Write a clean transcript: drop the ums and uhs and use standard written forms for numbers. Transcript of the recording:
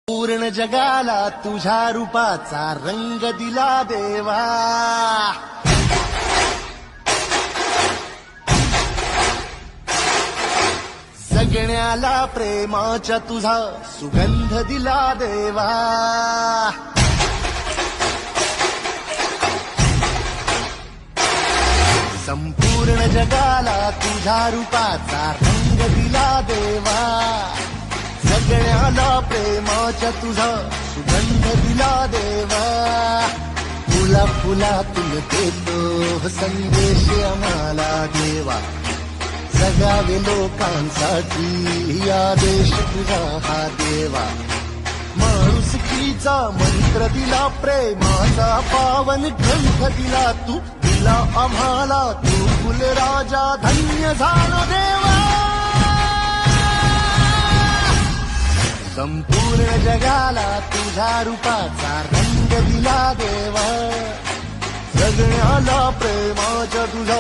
पूर्ण जगाला तुझ्या रूपाचा रंग दिला देवा. जगण्याला प्रेमाच्या तुझा सुगंध दिला देवा. संपूर्ण जगाला तुझ्या रूपाचा रंग दिला देवा. जगण्याला प्रेमाच्या तुझा सुगंध दिला देवा. फुला फुलातून देतो संदेश आम्हाला देवा. जगावे लोकांसाठी आदेश तुझा हा देवा. माणुसकीचा मंत्र दिला, प्रेमाचा पावन ग्रंथ दिला तू. दिला आम्हाला तू कुलराजा, धन्य झालो देवा. संपूर्ण जगाला तुझ्या रूपाचा रंग दिला देवा. जगण्याला प्रेमाच्या तुझा